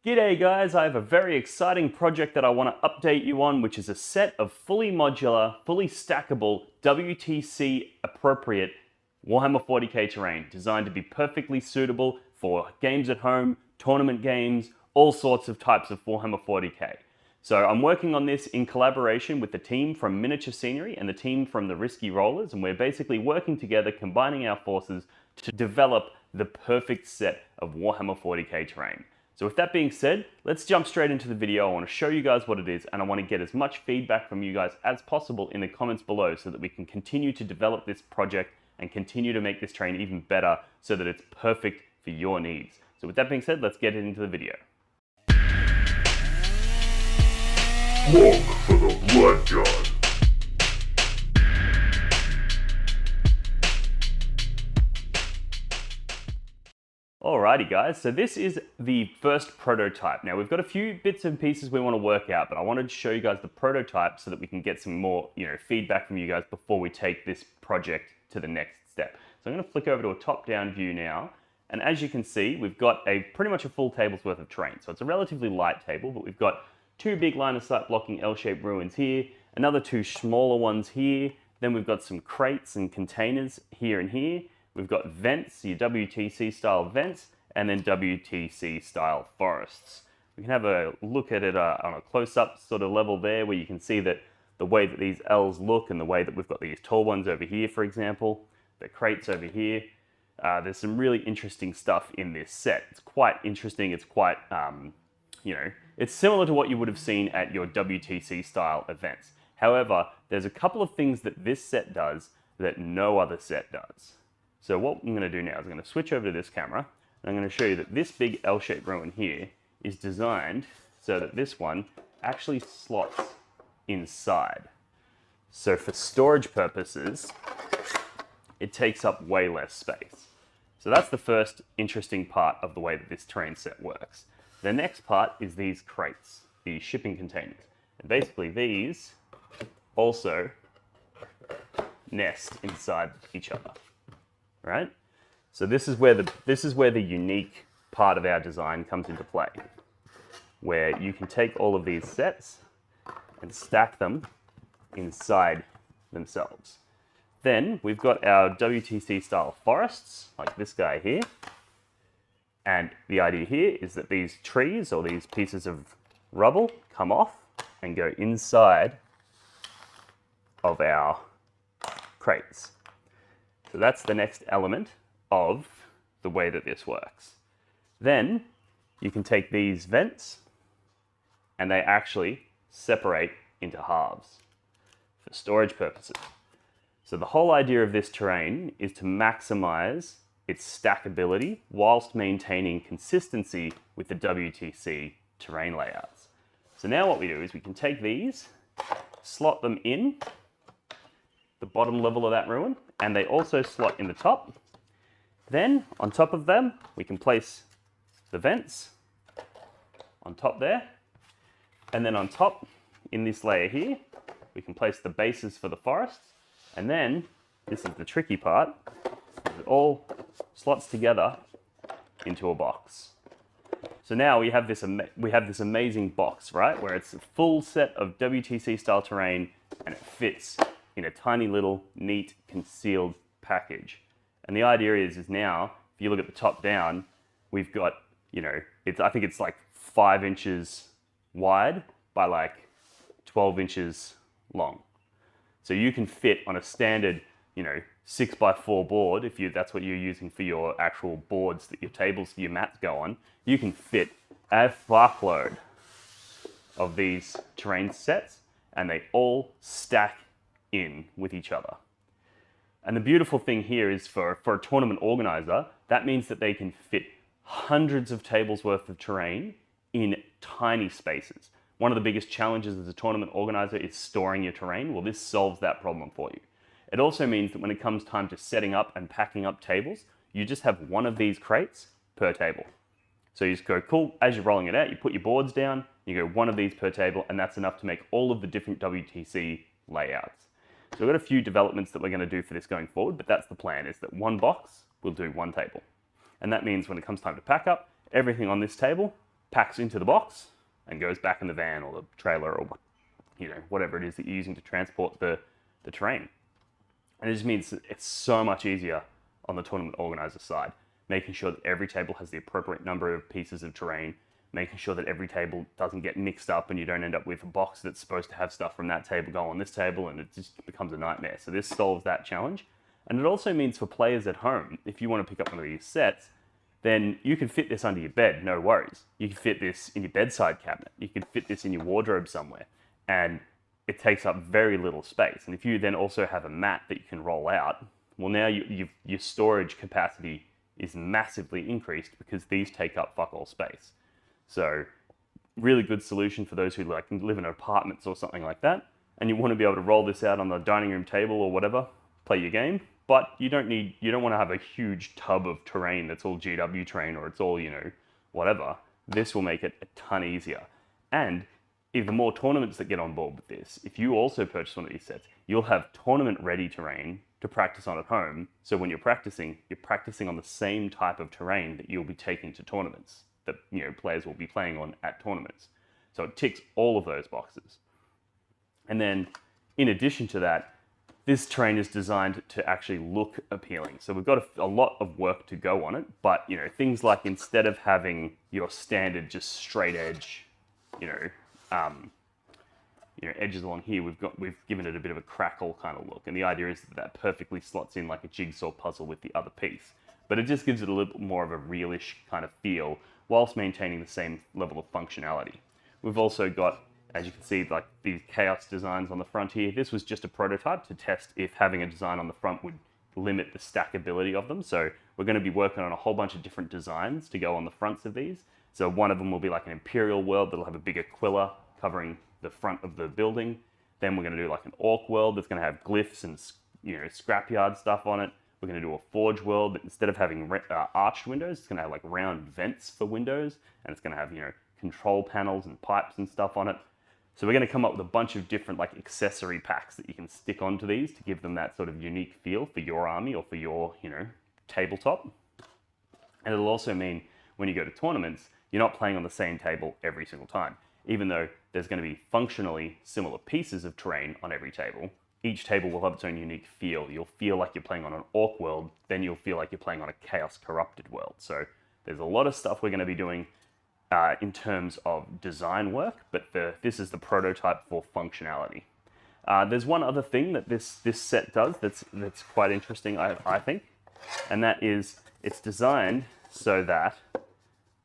G'day guys, I have a very exciting project that I want to update you on, which is a set of fully modular, fully stackable, WTC appropriate Warhammer 40k terrain, designed to be perfectly suitable for games at home, tournament games, all sorts of types of Warhammer 40k. So I'm working on this in collaboration with the team from Miniature Scenery and the team from the Risky Rollers, and we're basically working together, combining our forces to develop the perfect set of Warhammer 40k terrain. So with that being said, let's jump straight into the video. I want to show you guys what it is, and I want to get as much feedback from you guys as possible in the comments below so that we can continue to develop this project and continue to make this terrain even better so that it's perfect for your needs. So with that being said, let's get into the video. Look for the blood god. Alrighty guys, so this is the first prototype. Now we've got a few bits and pieces we want to work out, but I wanted to show you guys the prototype so that we can get some more, feedback from you guys before we take this project to the next step. So I'm going to flick over to a top-down view now, and as you can see, we've got pretty much a full table's worth of terrain. So it's a relatively light table, but we've got two big line of sight blocking L-shaped ruins here, another two smaller ones here, then we've got some crates and containers here and here. We've got vents, your WTC style vents, and then WTC style forests. We can have a look at it on a close-up sort of level there, where you can see that the way that these L's look and the way that we've got these tall ones over here, for example, the crates over here. There's some really interesting stuff in this set. It's quite interesting. It's quite, it's similar to what you would have seen at your WTC style events. However, there's a couple of things that this set does that no other set does. So what I'm going to do now is I'm going to switch over to this camera, and I'm going to show you that this big L-shaped ruin here is designed so that this one actually slots inside. So for storage purposes, it takes up way less space. So that's the first interesting part of the way that this terrain set works. The next part is these crates, these shipping containers. And basically these also nest inside each other. Right? So this is where the unique part of our design comes into play, where you can take all of these sets and stack them inside themselves. Then we've got our WTC style forests, like this guy here. And the idea here is that these trees or these pieces of rubble come off and go inside of our crates. So that's the next element of the way that this works. Then you can take these vents and they actually separate into halves for storage purposes. So the whole idea of this terrain is to maximize its stackability whilst maintaining consistency with the WTC terrain layouts. So now what we do is we can take these, slot them in the bottom level of that ruin, and they also slot in the top. Then on top of them, we can place the vents on top there. And then on top, in this layer here, we can place the bases for the forests. And then, this is the tricky part, it all slots together into a box. So now we have this amazing box, right? Where it's a full set of WTC style terrain and it fits in a tiny little neat concealed package. And the idea is now, if you look at the top down, we've got, I think it's like 5 inches wide by like 12 inches long. So you can fit on a standard, 6x4 board, if that's what you're using for your actual boards that your tables, your mats go on, you can fit a fuckload of these terrain sets and they all stack in with each other. And the beautiful thing here is for a tournament organizer, that means that they can fit hundreds of tables worth of terrain in tiny spaces. One of the biggest challenges as a tournament organizer is storing your terrain. Well, this solves that problem for you. It also means that when it comes time to setting up and packing up tables, you just have one of these crates per table. So you just go, cool, as you're rolling it out, you put your boards down, you go one of these per table, and that's enough to make all of the different WTC layouts. So we've got a few developments that we're going to do for this going forward, but that's the plan, is that one box will do one table. And that means when it comes time to pack up, everything on this table packs into the box and goes back in the van or the trailer or whatever it is that you're using to transport the terrain. And it just means that it's so much easier on the tournament organizer side, making sure that every table has the appropriate number of pieces of terrain, making sure that every table doesn't get mixed up and you don't end up with a box that's supposed to have stuff from that table go on this table, and it just becomes a nightmare. So this solves that challenge. And it also means for players at home, if you want to pick up one of these sets, then you can fit this under your bed, no worries. You can fit this in your bedside cabinet. You can fit this in your wardrobe somewhere. And it takes up very little space. And if you then also have a mat that you can roll out, well, now your storage capacity is massively increased because these take up fuck all space. So really good solution for those who like live in apartments or something like that. And you want to be able to roll this out on the dining room table or whatever, play your game. But you don't want to have a huge tub of terrain that's all GW terrain or it's all, whatever. This will make it a ton easier. And even more tournaments that get on board with this, if you also purchase one of these sets, you'll have tournament ready terrain to practice on at home. So when you're practicing on the same type of terrain that you'll be taking to tournaments that players will be playing on at tournaments. So it ticks all of those boxes. And then in addition to that, this terrain is designed to actually look appealing. So we've got a lot of work to go on it, but things like instead of having your standard just straight edge, edges along here, we've given it a bit of a crackle kind of look. And the idea is that perfectly slots in like a jigsaw puzzle with the other piece. But it just gives it a little bit more of a realish kind of feel whilst maintaining the same level of functionality. We've also got, as you can see, like these chaos designs on the front here. This was just a prototype to test if having a design on the front would limit the stackability of them. So we're going to be working on a whole bunch of different designs to go on the fronts of these. So one of them will be like an Imperial world that'll have a big Aquila covering the front of the building. Then we're going to do like an Orc world that's going to have glyphs and scrapyard stuff on it. We're going to do a Forge world that instead of having arched windows, it's going to have like round vents for windows, and it's going to have control panels and pipes and stuff on it. So we're going to come up with a bunch of different like accessory packs that you can stick onto these to give them that sort of unique feel for your army or for your, tabletop. And it'll also mean when you go to tournaments, you're not playing on the same table every single time. Even though there's going to be functionally similar pieces of terrain on every table, each table will have its own unique feel. You'll feel like you're playing on an Orc world, then you'll feel like you're playing on a Chaos Corrupted world. So there's a lot of stuff we're going to be doing in terms of design work, but this is the prototype for functionality. There's one other thing that this set does that's quite interesting, I think, and that is it's designed so that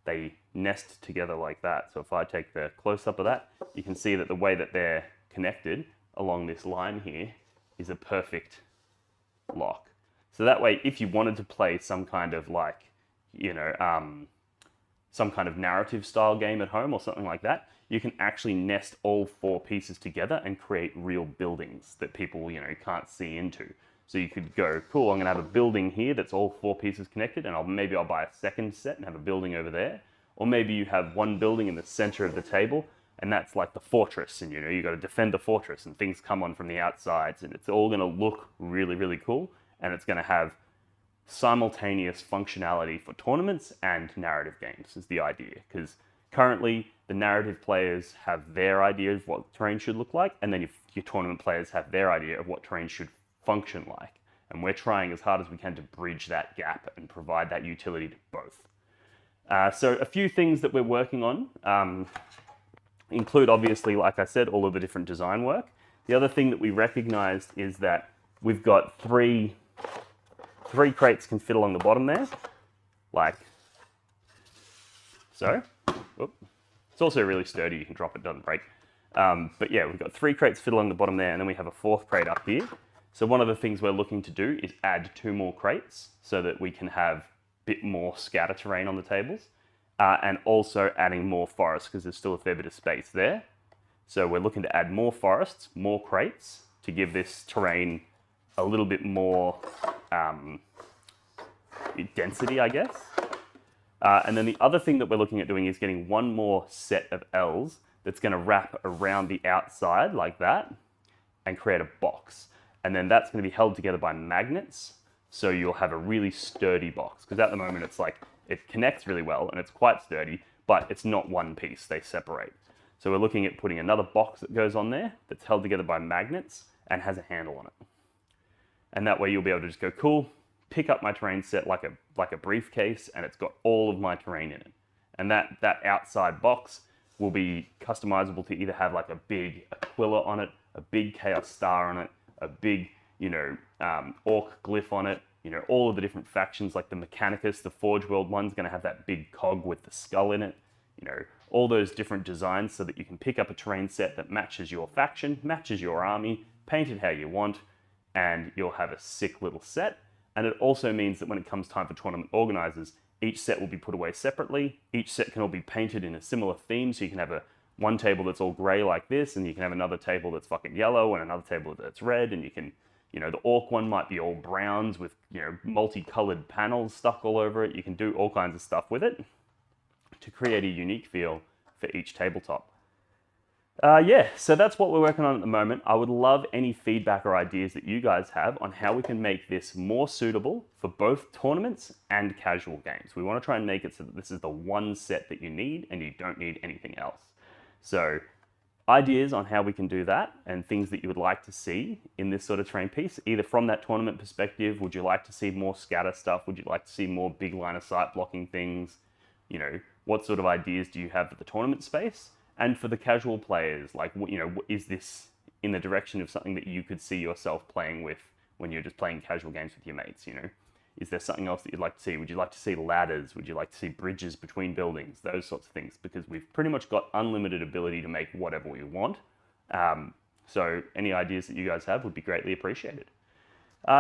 they nest together like that. So if I take the close-up of that, you can see that the way that they're connected along this line here is a perfect lock. So that way, if you wanted to play some kind of like, some kind of narrative style game at home or something like that, you can actually nest all 4 pieces together and create real buildings that people, can't see into. So you could go, cool, I'm gonna have a building here that's all 4 pieces connected, and maybe I'll buy a second set and have a building over there. Or maybe you have one building in the center of the table, and that's like the fortress, and you got to defend the fortress, and things come on from the outsides, and it's all gonna look really, really cool, and it's gonna have simultaneous functionality for tournaments and narrative games is the idea, because currently the narrative players have their idea of what terrain should look like, and then your tournament players have their idea of what terrain should function like, and we're trying as hard as we can to bridge that gap and provide that utility to both. So a few things that we're working on include, obviously, like I said, all of the different design work. The other thing that we recognized is that we've got three crates can fit along the bottom there, like so. Oop. It's also really sturdy, you can drop it, doesn't break. But yeah, we've got 3 crates fit along the bottom there, and then we have a 4th crate up here. So one of the things we're looking to do is add 2 more crates so that we can have a bit more scatter terrain on the tables, and also adding more forests because there's still a fair bit of space there. So we're looking to add more forests, more crates to give this terrain a little bit more density, I guess. And then the other thing that we're looking at doing is getting 1 more set of L's that's going to wrap around the outside like that and create a box. And then that's going to be held together by magnets. So you'll have a really sturdy box, because at the moment it's like, it connects really well and it's quite sturdy, but it's not one piece, they separate. So we're looking at putting another box that goes on there that's held together by magnets and has a handle on it. And that way you'll be able to just go, cool, pick up my terrain set like a briefcase, and it's got all of my terrain in it. And that outside box will be customizable to either have like a big Aquila on it, a big Chaos Star on it, a big, Orc glyph on it, all of the different factions like the Mechanicus, the Forge World one's going to have that big cog with the skull in it, all those different designs so that you can pick up a terrain set that matches your faction, matches your army, paint it how you want, and you'll have a sick little set. And it also means that when it comes time for tournament organizers, each set will be put away separately. Each set can all be painted in a similar theme, so you can have one table that's all grey like this, and you can have another table that's fucking yellow, and another table that's red, and you can, the Orc one might be all browns with, multicolored panels stuck all over it. You can do all kinds of stuff with it to create a unique feel for each tabletop. So that's what we're working on at the moment. I would love any feedback or ideas that you guys have on how we can make this more suitable for both tournaments and casual games. We want to try and make it so that this is the one set that you need and you don't need anything else. So ideas on how we can do that and things that you would like to see in this sort of terrain piece, either from that tournament perspective, would you like to see more scatter stuff? Would you like to see more big line of sight blocking things? What sort of ideas do you have for the tournament space? And for the casual players, like, is this in the direction of something that you could see yourself playing with when you're just playing casual games with your mates, Is there something else that you'd like to see? Would you like to see ladders? Would you like to see bridges between buildings? Those sorts of things, because we've pretty much got unlimited ability to make whatever we want. So any ideas that you guys have would be greatly appreciated.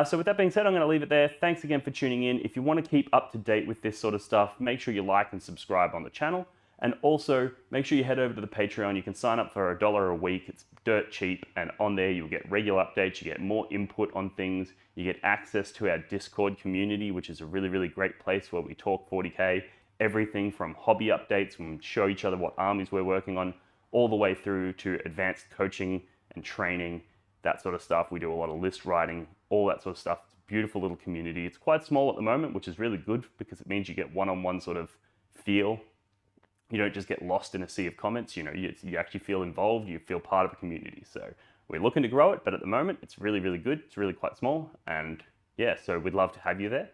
So with that being said, I'm going to leave it there. Thanks again for tuning in. If you want to keep up to date with this sort of stuff, make sure you like and subscribe on the channel. And also, make sure you head over to the Patreon. You can sign up for $1 a week. It's dirt cheap. And on there, you'll get regular updates. You get more input on things. You get access to our Discord community, which is a really, really great place where we talk 40K. Everything from hobby updates, when we show each other what armies we're working on, all the way through to advanced coaching and training, that sort of stuff. We do a lot of list writing, all that sort of stuff. It's a beautiful little community. It's quite small at the moment, which is really good because it means you get one-on-one sort of feel. You don't just get lost in a sea of comments, you actually feel involved, you feel part of a community. So we're looking to grow it, but at the moment it's really, really good. It's really quite small. And yeah, so we'd love to have you there.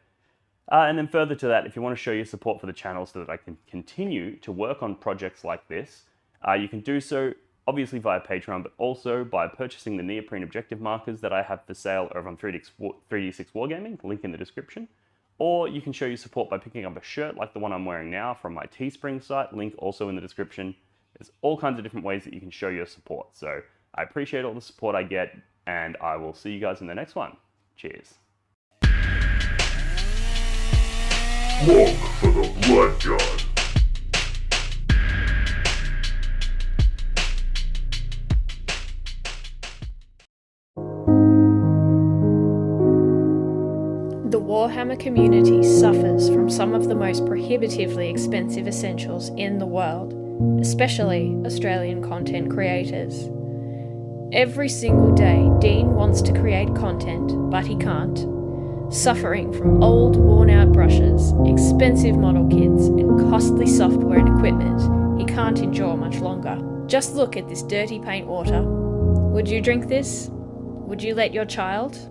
And then further to that, if you want to show your support for the channel so that I can continue to work on projects like this, you can do so obviously via Patreon, but also by purchasing the Neoprene objective markers that I have for sale over on 3D6 Wargaming, link in the description. Or you can show your support by picking up a shirt like the one I'm wearing now from my Teespring site, link also in the description. There's all kinds of different ways that you can show your support. So I appreciate all the support I get, and I will see you guys in the next one. Cheers. Smoke for the Blood God. The Warhammer community suffers from some of the most prohibitively expensive essentials in the world, especially Australian content creators. Every single day, Dean wants to create content, but he can't. Suffering from old, worn-out brushes, expensive model kits, and costly software and equipment he can't endure much longer. Just look at this dirty paint water. Would you drink this? Would you let your child?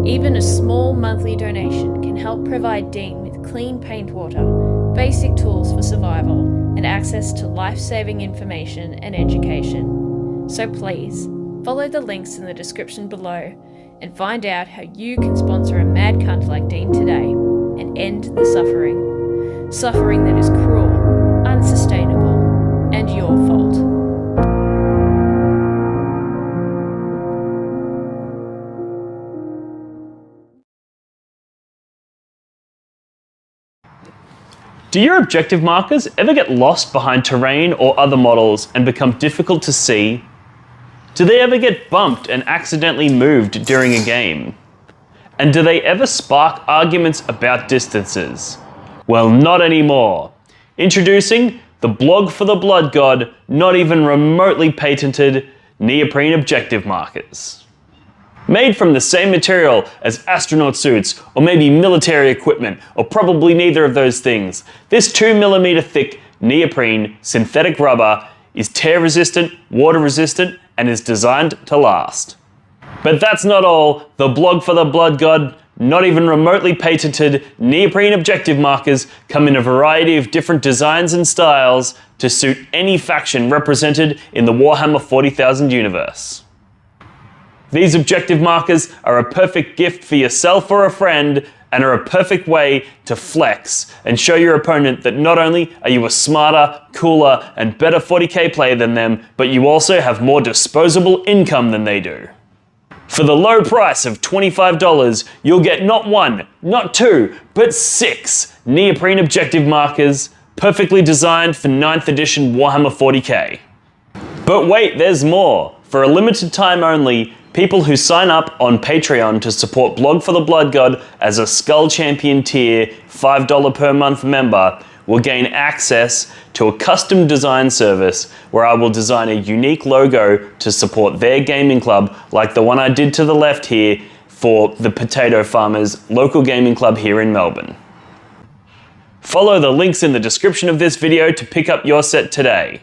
Even a small monthly donation can help provide Dean with clean paint water, basic tools for survival, and access to life-saving information and education. So please, follow the links in the description below and find out how you can sponsor a mad cunt like Dean today and end the suffering. Suffering that is cruel, unsustainable, and your fault. Do your objective markers ever get lost behind terrain or other models and become difficult to see? Do they ever get bumped and accidentally moved during a game? And do they ever spark arguments about distances? Well, not anymore. Introducing the blog for the Blood God, not even remotely patented Neoprene objective markers. Made from the same material as astronaut suits, or maybe military equipment, or probably neither of those things, this 2mm thick neoprene synthetic rubber is tear resistant, water resistant, and is designed to last. But that's not all. The blog for the Blood God, not even remotely patented neoprene objective markers come in a variety of different designs and styles to suit any faction represented in the Warhammer 40,000 universe. These objective markers are a perfect gift for yourself or a friend, and are a perfect way to flex and show your opponent that not only are you a smarter, cooler, and better 40k player than them, but you also have more disposable income than they do. For the low price of $25, you'll get not one, not two, but 6 neoprene objective markers, perfectly designed for 9th edition Warhammer 40k. But wait, there's more. For a limited time only, people who sign up on Patreon to support Blog for the Blood God as a Skull Champion tier $5 per month member will gain access to a custom design service where I will design a unique logo to support their gaming club, like the one I did to the left here for the Potato Farmers local gaming club here in Melbourne. Follow the links in the description of this video to pick up your set today.